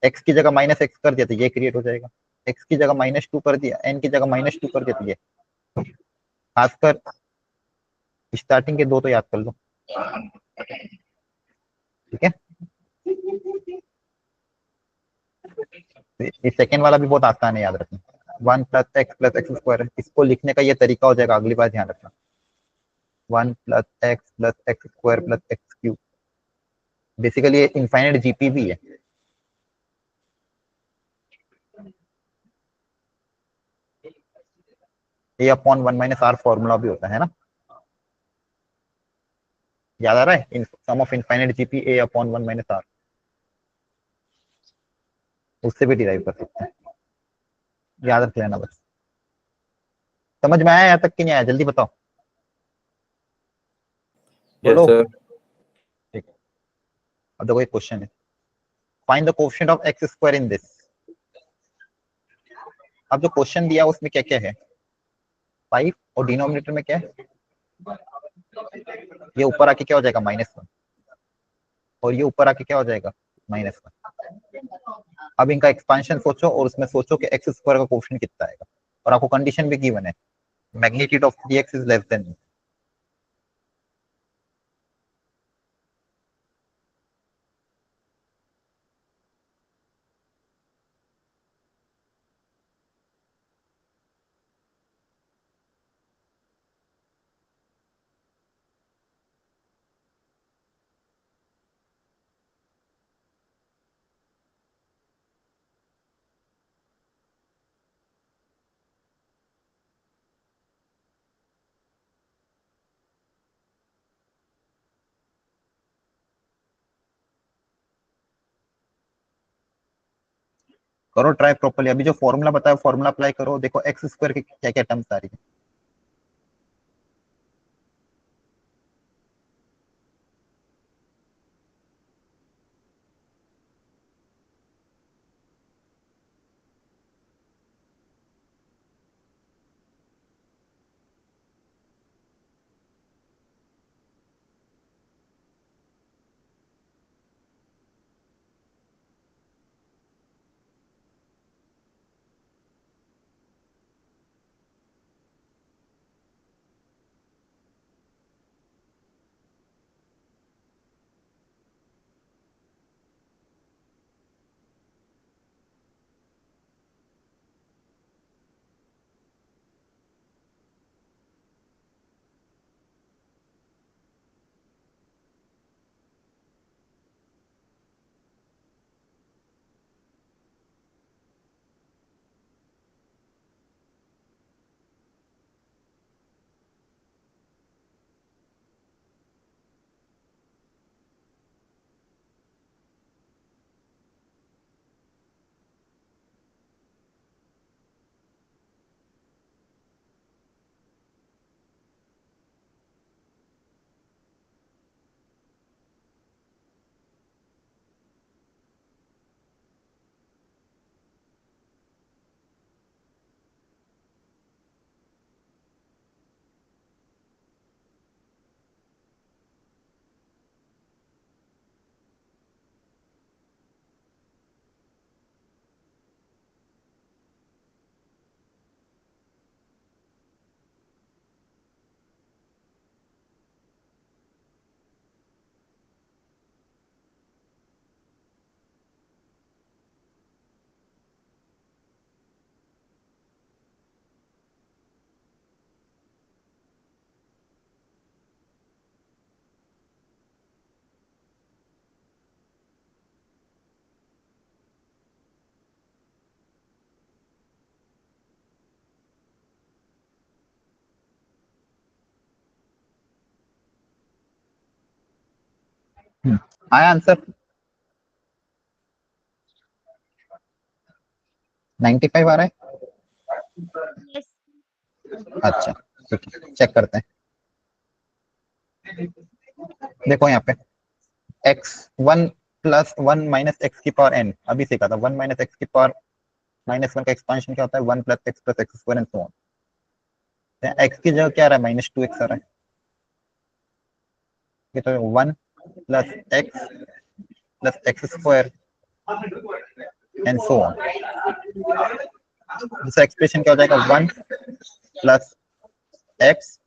x की जगह -x कर दिया तो ये क्रिएट हो जाएगा, x की जगह -2 कर दिया, n की जगह -2 कर दिया तो ये। खासकर स्टार्टिंग के दो तो याद कर लो, ठीक है। ये सेकेंड वाला भी बहुत आसान है याद रखना, 1 plus x plus X square. इसको लिखने का ये तरीका हो जाएगा, अगली बार ध्यान रखना, 1 plus X square plus X cube. Basically ये इनफाइनाइट जीपी भी है। A upon 1 minus R formula भी होता है ना, याद आ रहा है? Sum of infinite GP A upon 1 minus R, उससे भी डिराइव कर सकते हैं, याद रख लेना बस। समझ में आया यहाँ तक कि नहीं आया? जल्दी बताओ, यस बोलो। सर। ठीक है, अब देखो एक क्वेश्चन है, find the coefficient of x square in this. अब जो क्वेश्चन दिया उसमें क्या क्या है? 5, और डिनोमिनेटर में क्या है? ये ऊपर आके क्या हो जाएगा? -1, और ये ऊपर आके क्या हो जाएगा? -1। अब इनका एक्सपांशन सोचो और उसमें सोचो कि एक्स स्क्वायर का कोएफिशिएंट कितना आएगा, और आपको कंडीशन भी गिवन है, magnitude of 3x is less than. करो ट्राई प्रॉपर्ली, अभी जो फॉर्मूला बताया फॉर्मूला अप्लाई करो, देखो एक्स स्क्वायर के क्या क्या टर्म्स आ रही है। आया आंसर 95 आ रहा है। अच्छा ठीक है, चेक करते हैं। देखो यहाँ पे x1 प्लस 1 माइनस एक्स की पावर n, अभी सीखा था 1 माइनस एक्स की पावर -1 का एक्सपांशन क्या होता है 1 plus X square and so on. X की जगह क्या आ रहा है -2x आ रहा है, ये तो 1 plus X square and so on. दूसरा एक्सप्रेशन क्या हो जाएगा 1 plus X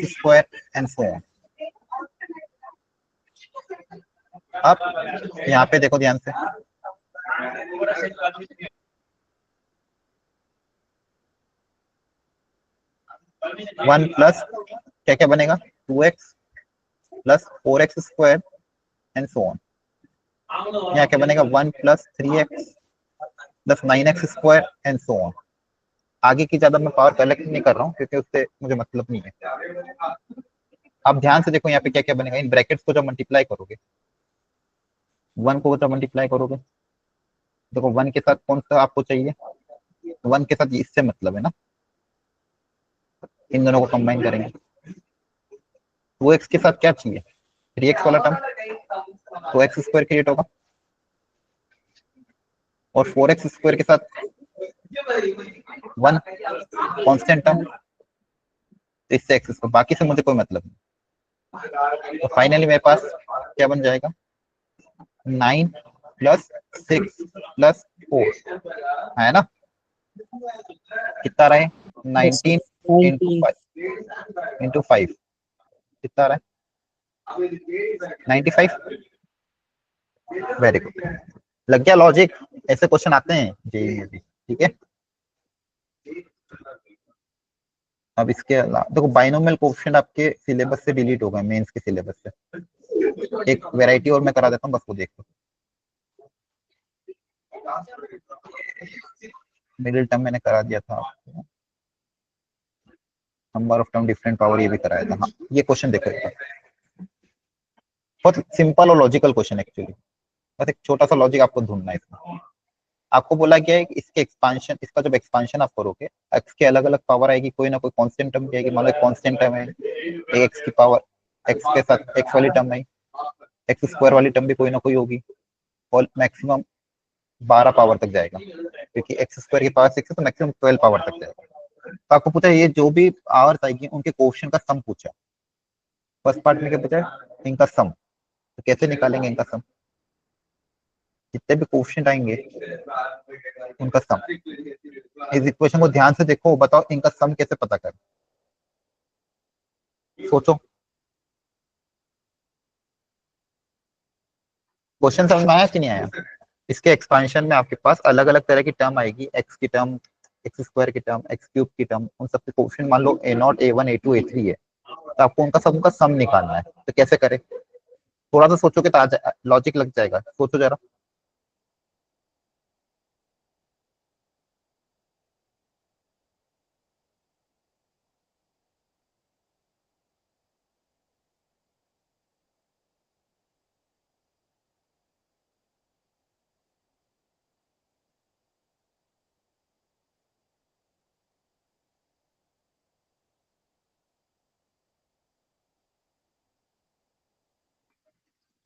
square and so on. अब यहाँ पे देखो ध्यान से, 1 प्लस क्या क्या बनेगा 2x plus 4x square and so on. यहाँ क्या बनेगा 1 plus 3x plus 9x square and so on. आगे की ज्यादा मैं पावर कलेक्ट नहीं कर रहा हूँ क्योंकि उससे मुझे मतलब नहीं है। अब ध्यान से देखो यहाँ पे क्या क्या बनेगा, इन ब्रैकेट्स को जब मल्टीप्लाई करोगे 1 को जब मल्टीप्लाई करोगे, देखो 1 के साथ कौन सा आपको चाहिए, 1 के साथ इससे मतलब है ना, इन दोनों को कंबाइन करेंगे। 2x के साथ क्या चाहिए 3x वाला टर्म, तो एक्स स्क्वायर क्रिएट होगा, और 4x स्क्वायर के साथ 1 कांस्टेंट टर्म, तो इससे एक्स स्क्वायर, बाकी से मुझे कोई मतलब नहीं। तो फाइनली मेरे पास क्या बन जाएगा 9 प्लस 6 प्लस 4 है ना, कितना रहे Yes, sir. 19 19. इंटू 5 कितना रहा है 95। वेरी गुड, लग गया लॉजिक, ऐसे क्वेश्चन आते हैं जेईई में भी, ठीक है। अब इसके अलावा देखो बाइनोमियल कोएफिशिएंट आपके सिलेबस से डिलीट हो गए, मेंस के सिलेबस से। एक वैरायटी और मैं करा देता हूँ, बस वो देखो। मिडिल टर्म मैंने करा दिया था आपको, number of term different power ये भी कराया था। हाँ ये क्वेश्चन देखो, बहुत सिंपल और लॉजिकल क्वेश्चन एक्चुअली, बस एक छोटा सा लॉजिक आपको ढूंढना है इसमें। आपको बोला गया है कि इसके एक्सपांशन, इसका जब एक्सपांशन आप करोगे एक्स के अलग अलग पावर आएगी, कोई ना कोई कांस्टेंट टर्म आएगी। मान लो कांस्टेंट टर्म है एक्स की पावर, एक्स के साथ एक्स वाली टर्म आई, एक्स स्क्वायर वाली टर्म भी कोई ना कोई होगी, और मैक्सिमम 12 पावर तक जाएगा, क्योंकि एक्स स्क्वायर की पावर 6 है तो मैक्सिमम 12 पावर तक जाएगा। तो आपको पूछा ये जो भी पावर्स आएगी उनके कोएफिशिएंट का सम पूछा, फर्स्ट पार्ट में क्या पूछा है इनका सम, तो कैसे निकालेंगे इनका सम, जितने भी कोएफिशिएंट आएंगे उनका सम। इस इक्वेशन को ध्यान से देखो, बताओ इनका सम कैसे पता करें, सोचो। क्वेश्चन समझ में आया कि नहीं आया। इसके एक्सपांशन में आपके पास अलग अलग तरह की टर्म आएगी, एक्स की टर्म, एक्स स्क्वायर की टर्म, एक्स क्यूब की टर्म, उन सबके कोएफिशिएंट मान लो a0 a1 a2 a3 है, तो आपको उनका सबका सम निकालना है। तो कैसे करें, थोड़ा सा सोचोगे तो लॉजिक लग जाएगा, सोचो जरा।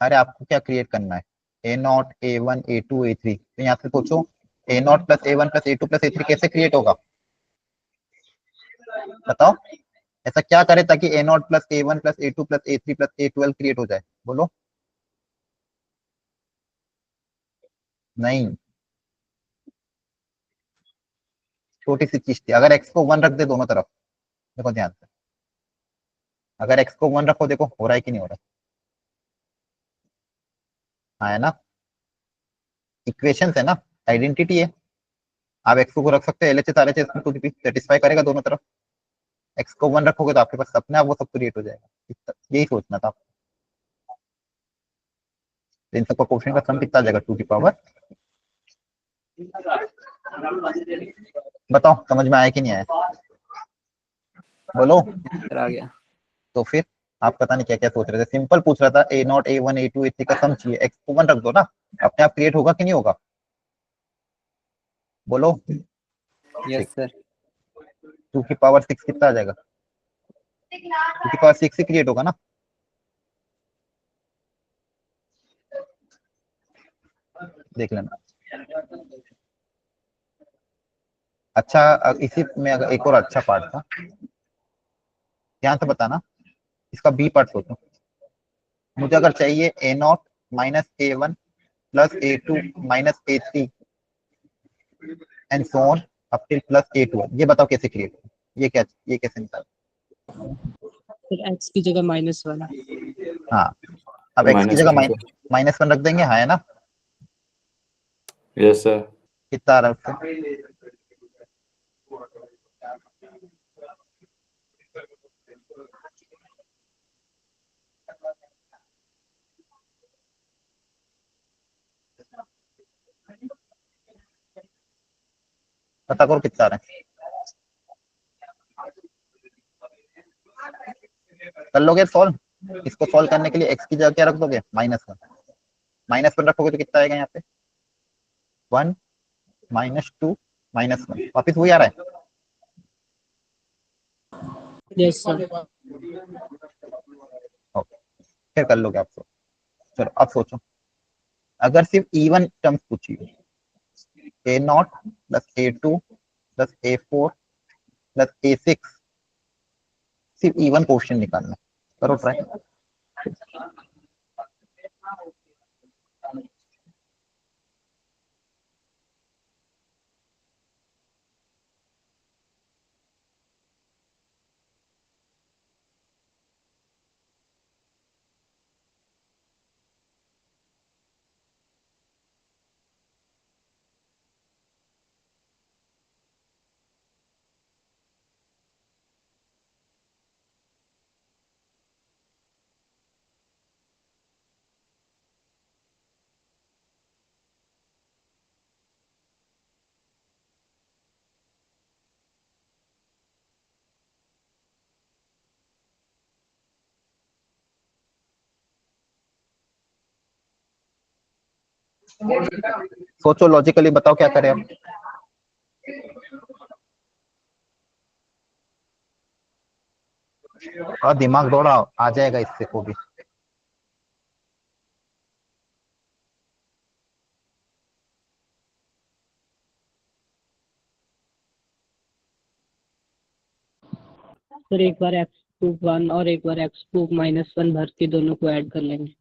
अरे आपको क्या क्रिएट करना है a0 a1 a2 a3, तो यहाँ से सोचो a0 plus a1 plus a2 plus a3 कैसे क्रिएट होगा, बताओ। ऐसा क्या करे ताकि a0 plus a1 plus a2 plus a3 plus a12 create हो जाए, बोलो। नहीं, छोटी सी चीज थी, अगर x को 1 रख दे दोनों तरफ, देखो ध्यान से, अगर x को 1 रखो, देखो हो रहा है कि नहीं हो रहा है, हाँ है ना, इक्वेशन है ना, आइडेंटिटी है। आप x को रख सकते हैं LHS RHS में, कुछ भी सेटिस्फाई करेगा दोनों तरफ। x को 1 रखोगे तो आपके पास अपने आप वो सब क्रिएट हो जाएगा, यही सोचना था। तो इन सबका कोएफिशिएंट का सम कितना आ जाएगा 2 की पावर, बताओ समझ में आया कि नहीं आया, बोलो। सर आ गया। तो फिर आप पता नहीं क्या क्या सोच रहे थे, सिंपल पूछ रहा था A0 A1 A2 A3 का सम चाहिए, x को 1 रख दो ना, अपने आप क्रिएट होगा कि नहीं होगा, बोलो। Yes sir. 2 की पावर 6 कितना आ जाएगा, 2 की पावर 6 ही क्रिएट होगा ना। देख लेना। अच्छा इसी में अगर एक और अच्छा पार्ट था, ध्यान से बताना, इसका बी पार्ट सोचो। मुझे अगर चाहिए A0 minus A1 plus A2 minus A3 and so on up till plus A2, ये बताओ कैसे क्रिएट, ये कैसे निकाल। फिर x की जगह -1। हाँ, अब x की जगह -1 सर। -1 रख देंगे, हाँ है ना। Yes sir. कितना आ रहा है उससे, पता करो कितना आ रहा है, कर लोगे सॉल्व। इसको सॉल्व करने के लिए x की जगह क्या रख दोगे, -1, -1 रखोगे तो कितना आएगा यहाँ पे, 1 -2 -1, वापिस वही आ रहा है। Yes sir. ओके, फिर कर लोगे आप सोच। चलो अब सोचो, अगर सिर्फ इवन टर्म्स पूछी, A0 plus A2 plus A4 plus A6, सिर्फ इवन क्वेश्चन निकालना, करो ट्राई। सोचो लॉजिकली, बताओ क्या करें अब। और दिमाग दौड़ाओ, आ जाएगा इससे को भी। फिर एक बार x⁴ 1 और एक बार x⁴ -1 भर के दोनों को ऐड कर लेंगे।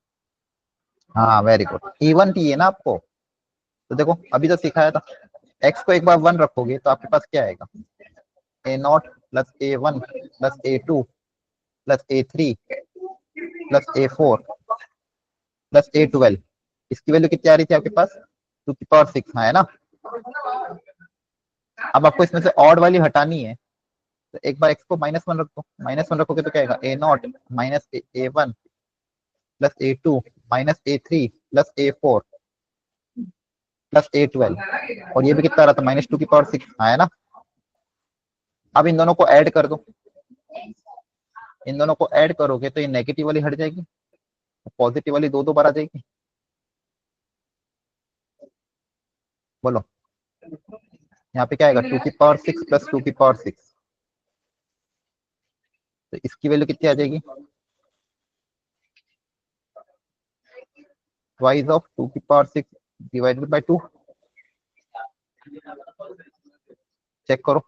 हाँ वेरी गुड, इवन चाहिए ना आपको, तो देखो अभी तो सिखाया था, x को एक बार 1 रखोगे तो आपके पास क्या आएगा, A0 plus A1 plus A2 plus A3 plus A4 plus A12, इसकी वैल्यू कितनी आ रही थी आपके पास, 2 की पावर 6, हाँ है ना। अब आपको इसमें से ऑड वाली हटानी है, तो एक बार x को -1 रख दो, -1 रखोगे तो क्या आएगा, A0 minus A1 plus A2 minus A3 plus A4 plus A12, और ये भी कितना आ रहा था, -2 की पावर 6, हाँ है ना। अब इन दोनों को ऐड कर दो, इन दोनों को ऐड करोगे तो ये नेगेटिव वाली हट जाएगी, पॉजिटिव वाली दो बार आ जाएगी, बोलो। यहाँ पे क्या आएगा, 2 की पावर 6 प्लस 2 की पावर 6, तो इसकी वैल्यू कितनी आ जाएगी, ट्वाइस ऑफ 2 की पावर 6 डिवाइडेड बाय 2, चेक करो,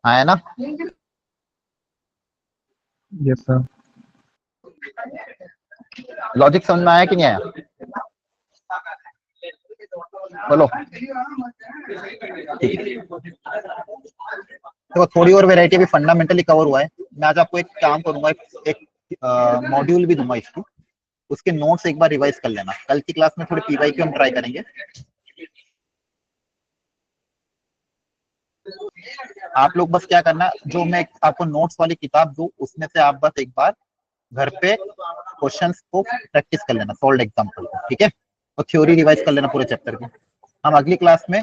हाँ है ना। Yes sir. लॉजिक समझ में आया कि नहीं आया, बोलो। ठीक है, देखो थोड़ी और वैरायटी अभी फंडामेंटली कवर हुआ है, मैं आज आपको एक काम करूंगा, एक मॉड्यूल भी दूंगा इसको, उसके नोट्स एक बार रिवाइज कर लेना, कल की क्लास में थोड़ी पीवाईक्यू हम ट्राई करेंगे। आप लोग बस क्या करना, जो मैं आपको नोट्स वाली किताब दूं उसमें से आप बस एक बार घर पे क्वेश्चंस को प्रैक्टिस कर लेना, सॉल्व एग्जांपल को, ठीक है, और थ्योरी रिवाइज कर लेना पूरे चैप्टर की। हम अगली क्लास में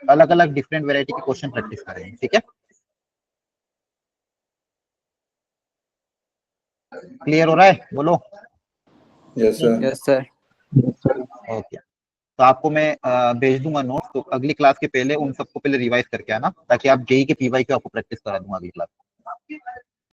अलग अलग डिफरेंट वेराइटी के क्वेश्चन प्रैक्टिस करेंगे, ठीक है। क्लियर हो रहा है? बोलो। Yes sir. Yes sir. Okay, तो आपको मैं भेज दूंगा नोट, तो अगली क्लास के पहले उन सबको पहले रिवाइज करके आना, ताकि आप जेई के पीवाई की आपको प्रैक्टिस करा दूंगा अगली क्लास।